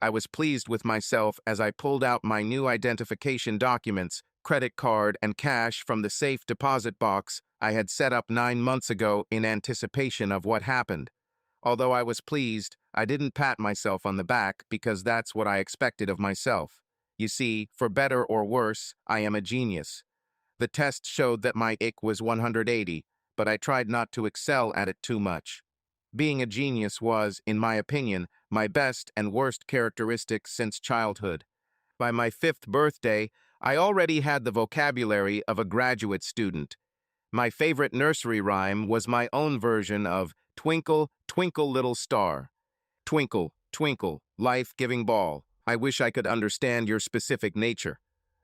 I was pleased with myself as I pulled out my new identification documents, credit card, and cash from the safe deposit box I had set up 9 months ago in anticipation of what happened. Although I was pleased, I didn't pat myself on the back because that's what I expected of myself. You see, for better or worse, I am a genius. The test showed that my IQ was 180, but I tried not to excel at it too much. Being a genius was, in my opinion, my best and worst characteristic since childhood. By my 5th birthday, I already had the vocabulary of a graduate student. My favorite nursery rhyme was my own version of Twinkle, Twinkle, Little Star. Twinkle, twinkle, life-giving ball, I wish I could understand your specific nature.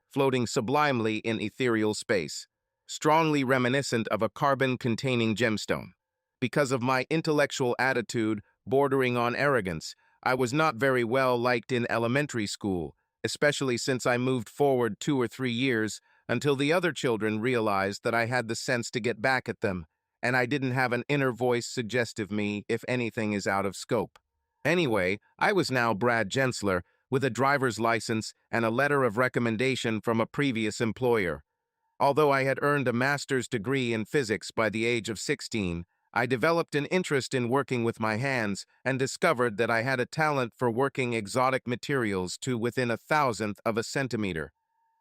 Floating sublimely in ethereal space, strongly reminiscent of a carbon-containing gemstone. Because of my intellectual attitude bordering on arrogance, I was not very well liked in elementary school, especially since I moved forward 2 or 3 years until the other children realized that I had the sense to get back at them, and I didn't have an inner voice suggestive me if anything is out of scope. Anyway, I was now Brad Gensler, with a driver's license and a letter of recommendation from a previous employer. Although I had earned a master's degree in physics by the age of 16, I developed an interest in working with my hands and discovered that I had a talent for working exotic materials to within 1,000th of a centimeter.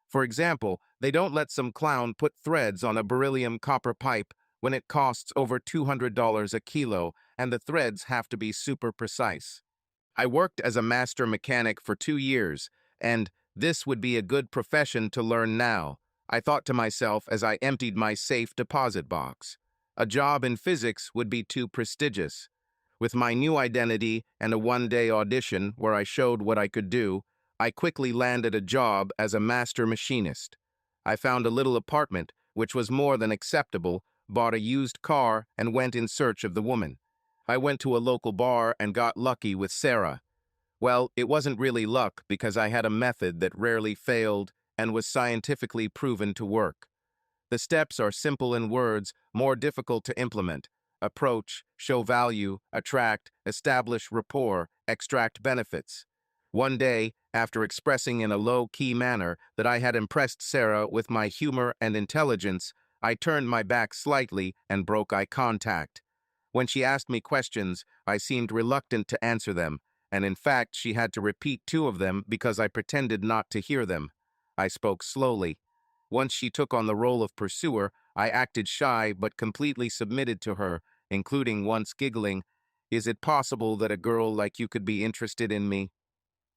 For example, they don't let some clown put threads on a beryllium copper pipe when it costs over $200 a kilo and the threads have to be super precise. I worked as a master mechanic for 2 years, and this would be a good profession to learn now, I thought to myself as I emptied my safe deposit box. A job in physics would be too prestigious. With my new identity and a one-day audition where I showed what I could do, I quickly landed a job as a master machinist. I found a little apartment, which was more than acceptable, bought a used car, and went in search of the woman. I went to a local bar and got lucky with Sarah. Well, it wasn't really luck because I had a method that rarely failed and was scientifically proven to work. The steps are simple in words, more difficult to implement. Approach, show value, attract, establish rapport, extract benefits. One day, after expressing in a low-key manner that I had impressed Sarah with my humor and intelligence, I turned my back slightly and broke eye contact. When she asked me questions, I seemed reluctant to answer them, and in fact she had to repeat 2 of them because I pretended not to hear them. I spoke slowly. Once she took on the role of pursuer, I acted shy but completely submitted to her, including once giggling, "Is it possible that a girl like you could be interested in me?"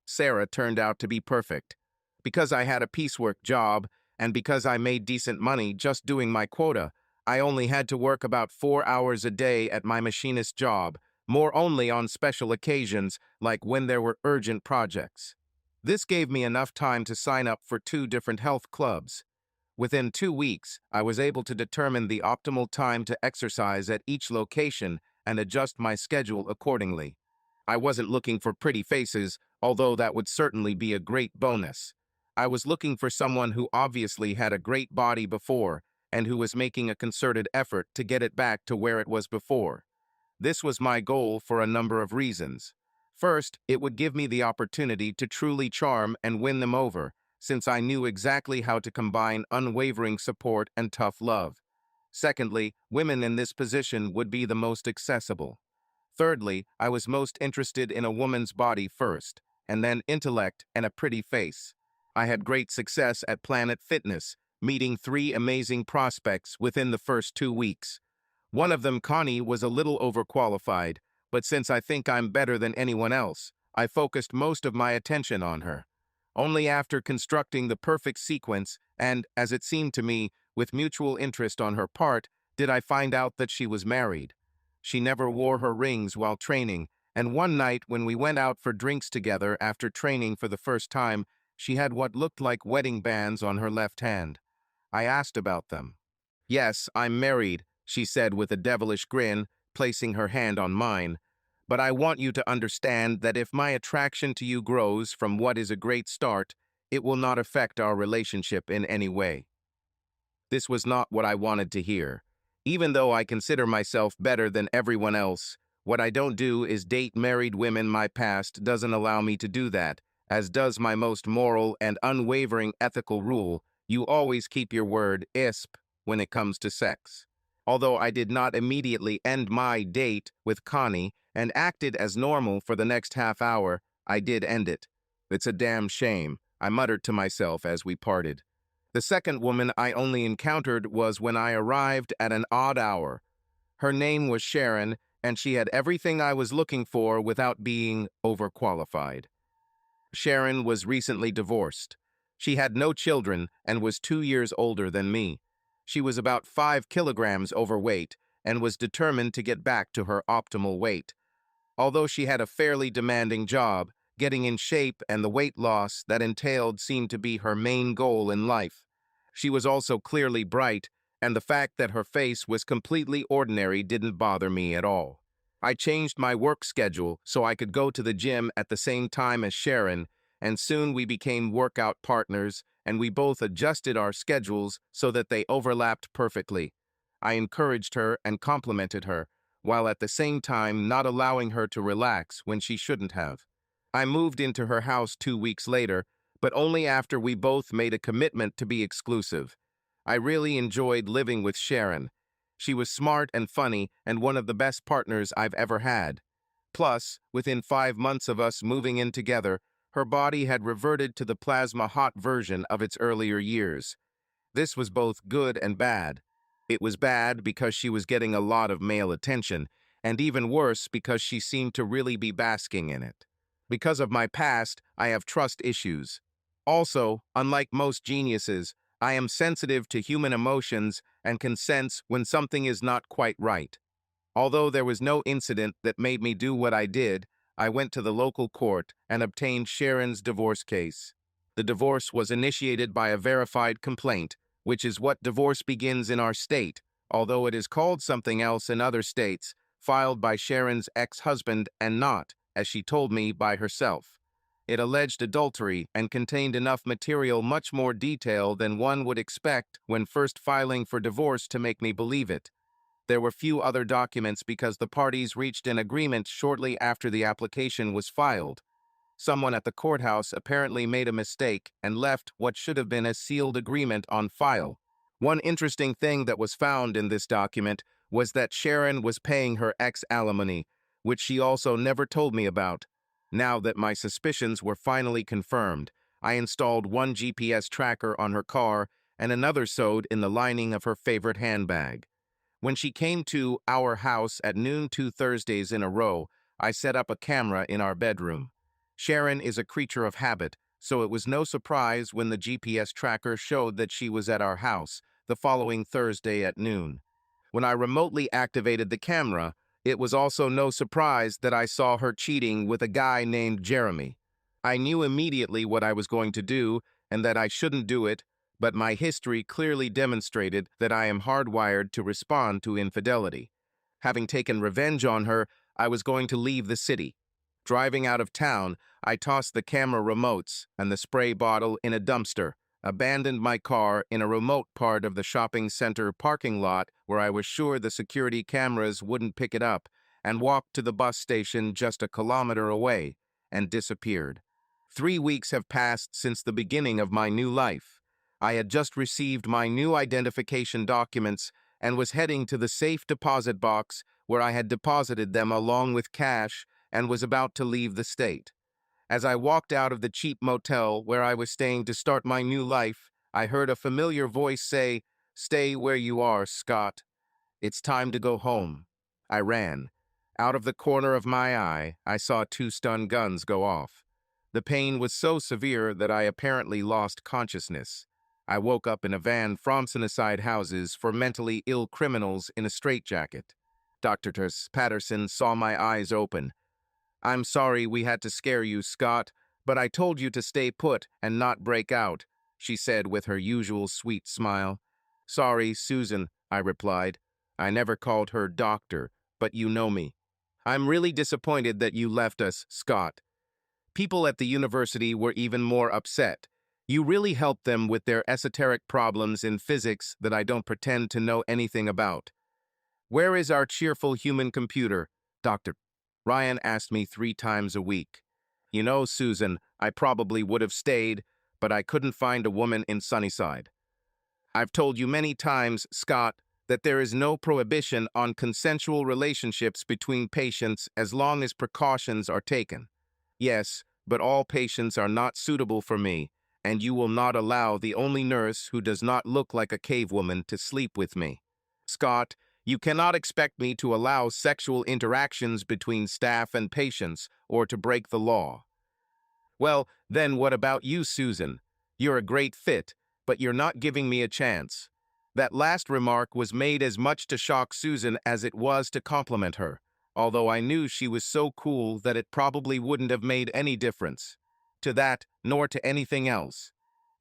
Sarah turned out to be perfect. Because I had a piecework job, and because I made decent money just doing my quota, I only had to work about 4 hours a day at my machinist job, more only on special occasions, like when there were urgent projects. This gave me enough time to sign up for 2 different health clubs. Within 2 weeks, I was able to determine the optimal time to exercise at each location and adjust my schedule accordingly. I wasn't looking for pretty faces, although that would certainly be a great bonus. I was looking for someone who obviously had a great body before and who was making a concerted effort to get it back to where it was before. This was my goal for a number of reasons. First, it would give me the opportunity to truly charm and win them over, since I knew exactly how to combine unwavering support and tough love. Secondly, women in this position would be the most accessible. Thirdly, I was most interested in a woman's body first, and then intellect and a pretty face. I had great success at Planet Fitness, meeting 3 amazing prospects within the first 2 weeks. One of them, Connie, was a little overqualified, but since I think I'm better than anyone else, I focused most of my attention on her. Only after constructing the perfect sequence, and, as it seemed to me, with mutual interest on her part, did I find out that she was married. She never wore her rings while training, and one night when we went out for drinks together after training for the first time, she had what looked like wedding bands on her left hand. I asked about them. "Yes, I'm married," she said with a devilish grin, placing her hand on mine. "But I want you to understand that if my attraction to you grows from what is a great start, it will not affect our relationship in any way." This was not what I wanted to hear. Even though I consider myself better than everyone else, What I don't do is date married women. My past doesn't allow me to do that, as does my most moral and unwavering ethical rule: you always keep your word, ISP, when it comes to sex. Although I did not immediately end my date with Connie and acted as normal for the next half hour, I did end it. It's a damn shame, I muttered to myself as we parted. The second woman I only encountered was when I arrived at an odd hour. Her name was Sharon, and she had everything I was looking for without being overqualified. Sharon was recently divorced. She had no children and was 2 years older than me. She was about 5 kilograms overweight and was determined to get back to her optimal weight. Although she had a fairly demanding job, getting in shape and the weight loss that entailed seemed to be her main goal in life. She was also clearly bright, and the fact that her face was completely ordinary didn't bother me at all. I changed my work schedule so I could go to the gym at the same time as Sharon, and soon we became workout partners, and we both adjusted our schedules so that they overlapped perfectly. I encouraged her and complimented her, while at the same time not allowing her to relax when she shouldn't have. I moved into her house 2 weeks later, but only after we both made a commitment to be exclusive. I really enjoyed living with Sharon. She was smart and funny and one of the best partners I've ever had. Plus, within 5 months of us moving in together, her body had reverted to the plasma hot version of its earlier years. This was both good and bad. It was bad because she was getting a lot of male attention, and even worse because she seemed to really be basking in it. Because of my past, I have trust issues. Also, unlike most geniuses, I am sensitive to human emotions and can sense when something is not quite right. Although there was no incident that made me do what I did, I went to the local court and obtained Sharon's divorce case. The divorce was initiated by a verified complaint, which is what divorce begins in our state, although it is called something else in other states, filed by Sharon's ex-husband and not, as she told me, by herself. It alleged adultery and contained enough material, much more detail than one would expect when first filing for divorce, to make me believe it. There were few other documents because the parties reached an agreement shortly after the application was filed. Someone at the courthouse apparently made a mistake and left what should have been a sealed agreement on file. One interesting thing that was found in this document was that Sharon was paying her ex alimony, which she also never told me about. Now that my suspicions were finally confirmed, I installed one GPS tracker on her car and another sewed in the lining of her favorite handbag. When she came to our house at noon 2 Thursdays in a row, I set up a camera in our bedroom. Sharon is a creature of habit, so it was no surprise when the GPS tracker showed that she was at our house the following Thursday at noon. When I remotely activated the camera, it was also no surprise that I saw her cheating with a guy named Jeremy. I knew immediately what I was going to do and that I shouldn't do it, but my history clearly demonstrated that I am hardwired to respond to infidelity. Having taken revenge on her, I was going to leave the city. Driving out of town, I tossed the camera remotes and the spray bottle in a dumpster, abandoned my car in a remote part of the shopping center parking lot where I was sure the security cameras wouldn't pick it up, and walked to the bus station just a kilometer away, and disappeared. 3 weeks have passed since the beginning of my new life. I had just received my new identification documents and was heading to the safe deposit box where I had deposited them along with cash and was about to leave the state. As I walked out of the cheap motel where I was staying to start my new life, I heard a familiar voice say, "Stay where you are, Scott. It's time to go home." I ran. Out of the corner of my eye, I saw 2 stun guns go off. The pain was so severe that I apparently lost consciousness. I woke up in a van from Sunnyside houses for mentally ill criminals in a straitjacket. Dr. Patterson saw my eyes open. "I'm sorry we had to scare you, Scott, but I told you to stay put and not break out," she said with her usual sweet smile. "Sorry, Susan," I replied. I never called her doctor, but you know me. "I'm really disappointed that you left us, Scott." People at the university were even more upset. "You really helped them with their esoteric problems in physics that I don't pretend to know anything about. Where is our cheerful human computer? Dr. Ryan asked me 3 times a week. You know, Susan, I probably would have stayed, but I couldn't find a woman in Sunnyside. I've told you many times, Scott, that there is no prohibition on consensual relationships between patients as long as precautions are taken. Yes, but all patients are not suitable for me, and you will not allow the only nurse who does not look like a cavewoman to sleep with me. Scott, you cannot expect me to allow sexual interactions between staff and patients or to break the law. Well, then what about you, Susan? You're a great fit, but you're not giving me a chance. That last remark was made as much to shock Susan as it was to compliment her, although I knew she was so cool that it probably wouldn't have made any difference. To that, nor to anything else.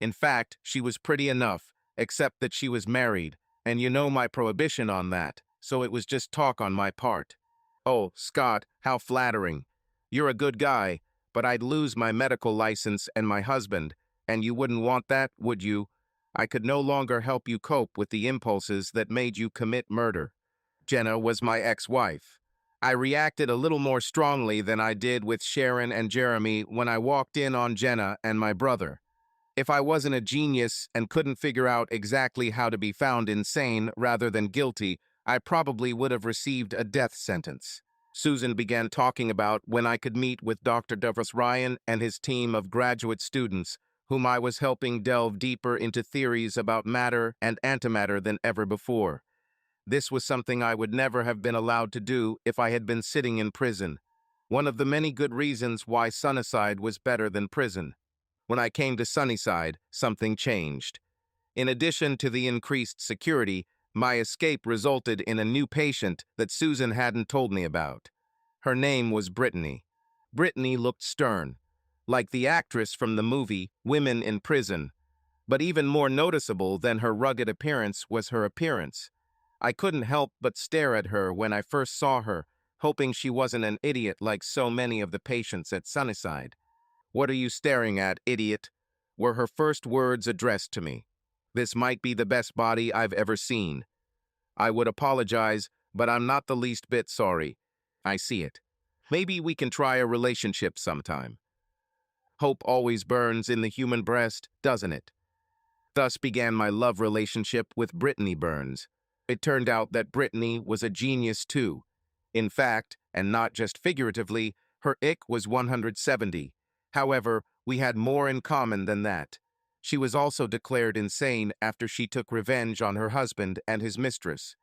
In fact, she was pretty enough, except that she was married, and you know my prohibition on that, so it was just talk on my part. Oh, Scott, how flattering. You're a good guy, but I'd lose my medical license and my husband, and you wouldn't want that, would you? I could no longer help you cope with the impulses that made you commit murder. Jenna was my ex-wife. I reacted a little more strongly than I did with Sharon and Jeremy when I walked in on Jenna and my brother. If I wasn't a genius and couldn't figure out exactly how to be found insane rather than guilty, I probably would have received a death sentence. Susan began talking about when I could meet with Dr. Douglas Ryan and his team of graduate students, whom I was helping delve deeper into theories about matter and antimatter than ever before. This was something I would never have been allowed to do if I had been sitting in prison. One of the many good reasons why Sunnyside was better than prison. When I came to Sunnyside, something changed. In addition to the increased security, my escape resulted in a new patient that Susan hadn't told me about. Her name was Brittany. Brittany looked stern, like the actress from the movie Women in Prison. But even more noticeable than her rugged appearance was her appearance. I couldn't help but stare at her when I first saw her, hoping she wasn't an idiot like so many of the patients at Sunnyside. "What are you staring at, idiot?" were her first words addressed to me. "This might be the best body I've ever seen. I would apologize, but I'm not the least bit sorry. I see it. Maybe we can try a relationship sometime. Hope always burns in the human breast, doesn't it?" Thus began my love relationship with Brittany Burns. It turned out that Brittany was a genius too. In fact, and not just figuratively, her IQ was 170. However, we had more in common than that. She was also declared insane after she took revenge on her husband and his mistress.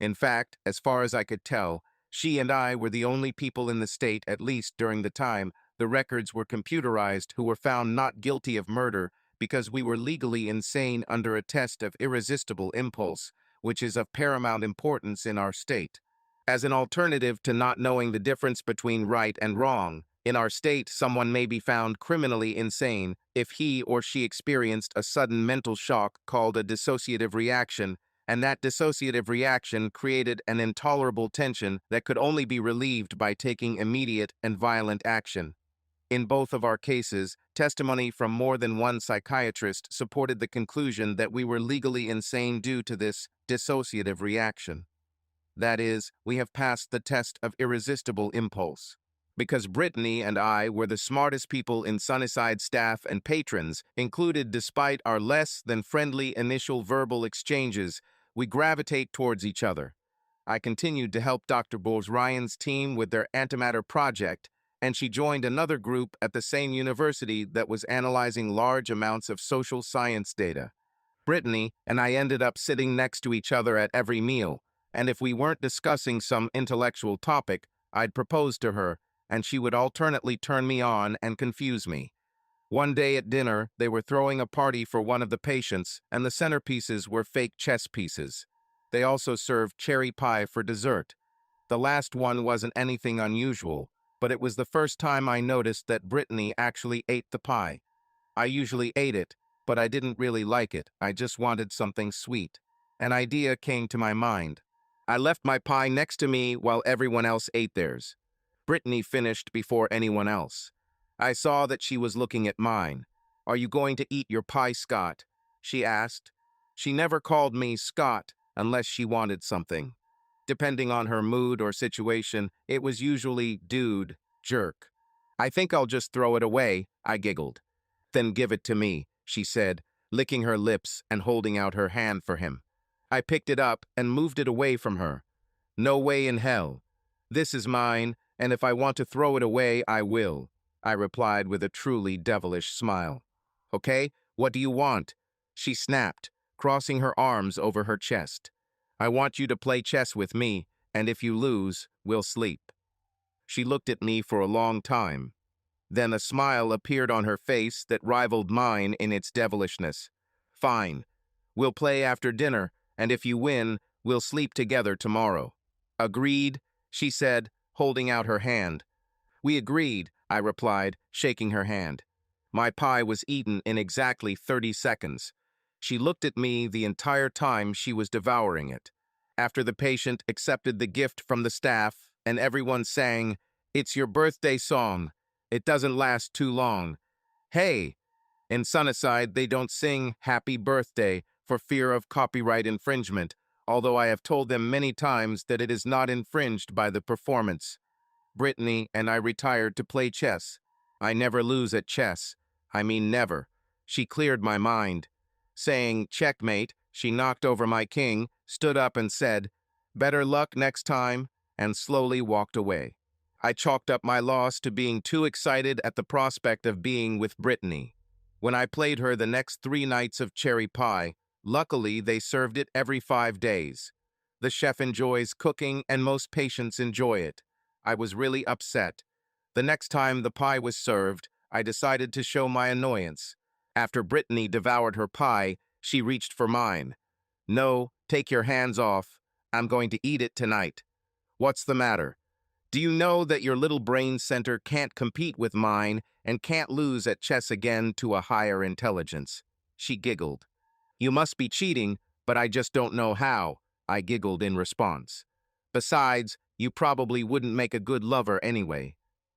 In fact, as far as I could tell, she and I were the only people in the state, at least during the time the records were computerized, who were found not guilty of murder because we were legally insane under a test of irresistible impulse, which is of paramount importance in our state. As an alternative to not knowing the difference between right and wrong, in our state, someone may be found criminally insane if he or she experienced a sudden mental shock called a dissociative reaction, and that dissociative reaction created an intolerable tension that could only be relieved by taking immediate and violent action. In both of our cases, testimony from more than one psychiatrist supported the conclusion that we were legally insane due to this dissociative reaction. That is, we have passed the test of irresistible impulse. Because Brittany and I were the smartest people in Sunnyside staff and patrons, included despite our less than friendly initial verbal exchanges, we gravitate towards each other. I continued to help Dr. Bowles Ryan's team with their antimatter project, and she joined another group at the same university that was analyzing large amounts of social science data. Brittany and I ended up sitting next to each other at every meal, and if we weren't discussing some intellectual topic, I'd propose to her, and she would alternately turn me on and confuse me. One day at dinner, they were throwing a party for one of the patients, and the centerpieces were fake chess pieces. They also served cherry pie for dessert. The last one wasn't anything unusual, but it was the first time I noticed that Brittany actually ate the pie. I usually ate it, but I didn't really like it. I just wanted something sweet. An idea came to my mind. I left my pie next to me while everyone else ate theirs. Brittany finished before anyone else. I saw that she was looking at mine. "Are you going to eat your pie, Scott?" she asked. She never called me Scott unless she wanted something. Depending on her mood or situation, it was usually dude, jerk. I think I'll just throw it away, I giggled. Then give it to me, she said, licking her lips and holding out her hand for him. I picked it up and moved it away from her. No way in hell. This is mine, and if I want to throw it away, I will, I replied with a truly devilish smile. Okay, what do you want? She snapped, crossing her arms over her chest. I want you to play chess with me, and if you lose, we'll sleep. She looked at me for a long time. Then a smile appeared on her face that rivaled mine in its devilishness. Fine. We'll play after dinner, and if you win, we'll sleep together tomorrow. Agreed, she said, holding out her hand. We agreed, I replied, shaking her hand. My pie was eaten in exactly 30 seconds. She looked at me the entire time she was devouring it. After the patient accepted the gift from the staff, and everyone sang, "It's your birthday song. It doesn't last too long." Hey! In Sunnyside, they don't sing Happy Birthday for fear of copyright infringement, although I have told them many times that it is not infringed by the performance. Brittany and I retired to play chess. I never lose at chess. I mean never. She cleared my mind. Saying, "Checkmate," she knocked over my king, stood up and said, "Better luck next time," and slowly walked away. I chalked up my loss to being too excited at the prospect of being with Brittany. When I played her the next 3 nights of cherry pie, luckily they served it every 5 days. The chef enjoys cooking and most patients enjoy it. I was really upset. The next time the pie was served, I decided to show my annoyance. After Brittany devoured her pie, she reached for mine. "No, take your hands off. I'm going to eat it tonight." "What's the matter? Do you know that your little brain center can't compete with mine and can't lose at chess again to a higher intelligence?" She giggled. "You must be cheating, but I just don't know how," I giggled in response. "Besides, you probably wouldn't make a good lover anyway."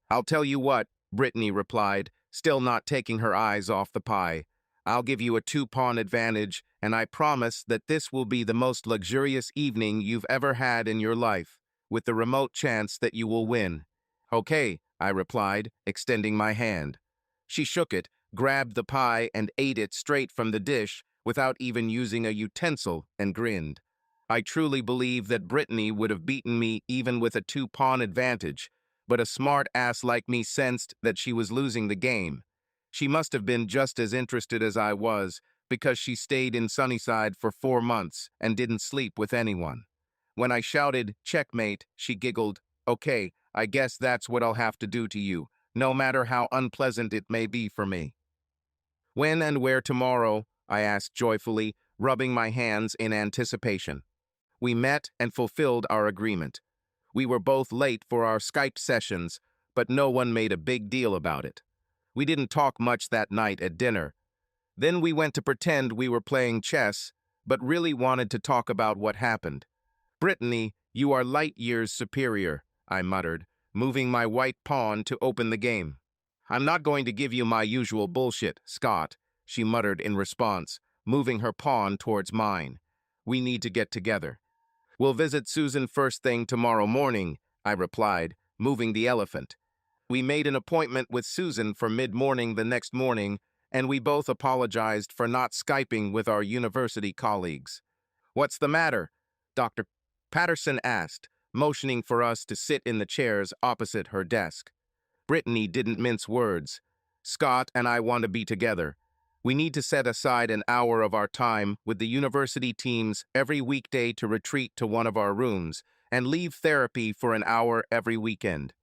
"I'll tell you what," Brittany replied, still not taking her eyes off the pie. "I'll give you a 2-pawn advantage, and I promise that this will be the most luxurious evening you've ever had in your life, with the remote chance that you will win." "Okay," I replied, extending my hand. She shook it, grabbed the pie, and ate it straight from the dish without even using a utensil, and grinned. I truly believe that Brittany would have beaten me even with a 2-pawn advantage, but a smart ass like me sensed that she was losing the game. She must have been just as interested as I was, because she stayed in Sunnyside for 4 months and didn't sleep with anyone. When I shouted, "Checkmate," she giggled. "Okay, I guess that's what I'll have to do to you, no matter how unpleasant it may be for me." "When and where tomorrow?" I asked joyfully, rubbing my hands in anticipation. We met and fulfilled our agreement. We were both late for our Skype sessions, but no one made a big deal about it. We didn't talk much that night at dinner. Then we went to pretend we were playing chess, but really wanted to talk about what happened. "Brittany, you are light years superior," I muttered, moving my white pawn to open the game. "I'm not going to give you my usual bullshit, Scott," she muttered in response, moving her pawn towards mine. "We need to get together." "We'll visit Susan first thing tomorrow morning," I replied, moving the elephant. We made an appointment with Susan for mid-morning the next morning, and we both apologized for not Skyping with our university colleagues. "What's the matter?" Dr. Patterson asked, motioning for us to sit in the chairs opposite her desk. Brittany didn't mince words. "Scott and I want to be together. We need to set aside an hour of our time with the university teams every weekday to retreat to one of our rooms and leave therapy for an hour every weekend.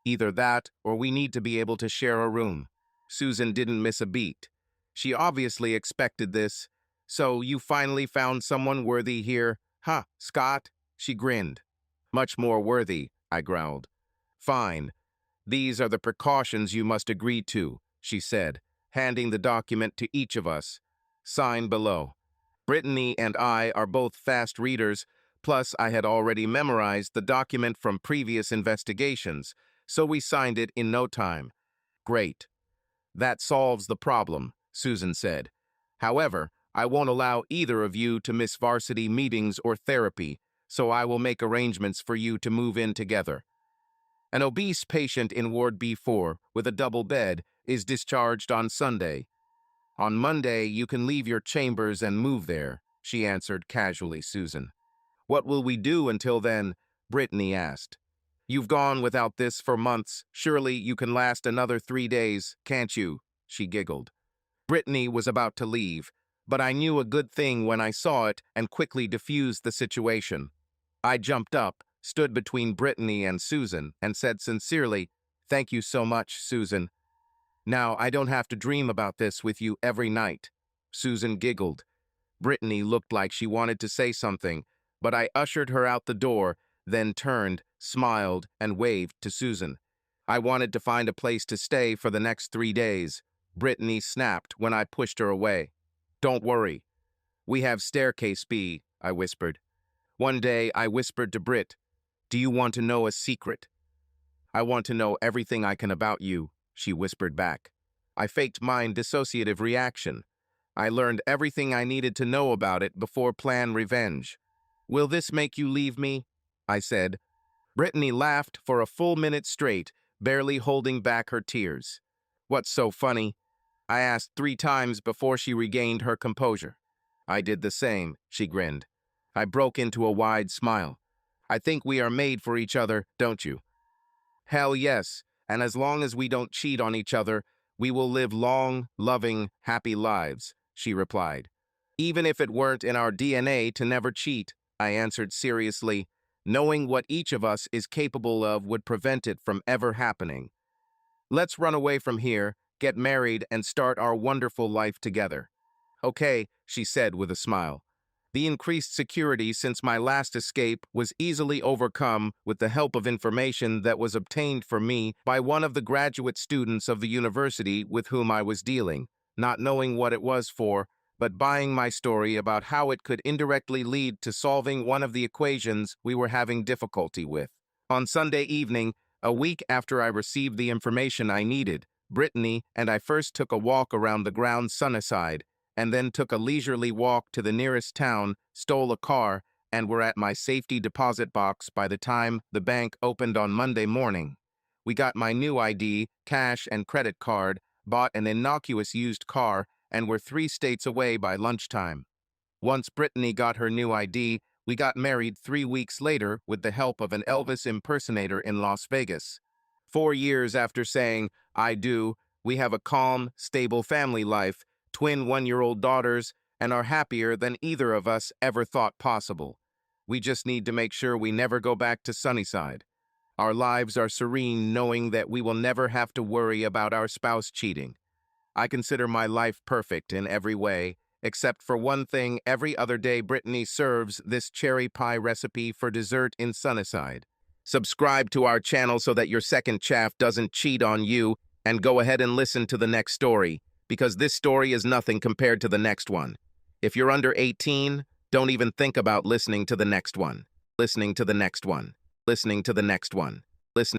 Either that or we need to be able to share a room." Susan didn't miss a beat. She obviously expected this. "So you finally found someone worthy here, huh, Scott?" She grinned. "Much more worthy," I growled. "Fine. These are the precautions you must agree to," she said, handing the document to each of us. "Sign below." Brittany and I are both fast readers, plus I had already memorized the document from previous investigations, so we signed it in no time. "Great. That solves the problem," Susan said. "However, I won't allow either of you to miss varsity meetings or therapy. so I will make arrangements for you to move in together. An obese patient in Ward B4 with a double bed is discharged on Sunday. On Monday, you can leave your chambers and move there, she answered casually, Susan. What will we do until then? Brittany asked. You've gone without this for months. Surely you can last another 3 days, can't you? She giggled. Brittany was about to leave, but I knew a good thing when I saw it and quickly diffused the situation. I jumped up, stood between Brittany and Susan, and said sincerely, "Thank you so much, Susan. Now I don't have to dream about this with you every night." Susan giggled. Brittany looked like she wanted to say something, but I ushered her out the door, then turned, smiled, and waved to Susan. I wanted to find a place to stay for the next 3 days. Brittany snapped when I pushed her away. "Don't worry. We have staircase B," I whispered. One day I whispered to Britt, "Do you want to know a secret?" "I want to know everything I can about you," she whispered back. I faked mine dissociative reaction. I learned everything I needed to know about it before plan revenge. "Will this make you leave me?" I said. Brittany laughed for a full minute straight, barely holding back her tears. "What's so funny?" I asked 3 times before she regained her composure. "I did the same," she grinned. I broke into a wide smile. "I think we are made for each other, don't you?" "Hell yes, and as long as we don't cheat on each other, we will live long, loving, happy lives," she replied. "Even if it weren't in our DNA to never cheat," I answered seriously. "Knowing what each of us is capable of would prevent it from ever happening. Let's run away from here, get married, and start our wonderful life together." "Okay," she said with a smile. The increased security since my last escape was easily overcome with the help of information that was obtained for me by one of the graduate students of the university with whom I was dealing, not knowing what it was for, but buying my story about how it could indirectly lead to solving one of the equations we were having difficulty with. On Sunday evening, a week after I received the information I needed, Brittany and I first took a walk around the grounds Sunnyside, and then took a leisurely walk to the nearest town, stole a car, and were at my safety deposit box by the time the bank opened on Monday morning. We got my new ID, cash, and credit card, bought an innocuous used car, and were 3 states away by lunchtime. Once Brittany got her new ID, we got married 3 weeks later with the help of an Elvis impersonator in Las Vegas. 4 years after saying, "I do," we have a calm, stable family life, twin 1-year-old daughters, and are happier than either of us ever thought possible. We just need to make sure we never go back to Sunnyside. Our lives are serene knowing that we will never have to worry about our spouse cheating. I consider my life perfect in every way, except for one thing. Every other day Brittany serves this cherry pie recipe for dessert in Sunnyside. Subscribe to our channel so that your second chaff doesn't cheat on you, and go ahead and listen to the next story, because this story is nothing compared to the next one. If you're under 18, don't even think about listening to the next one. Listening to the next one. Listening to the next one.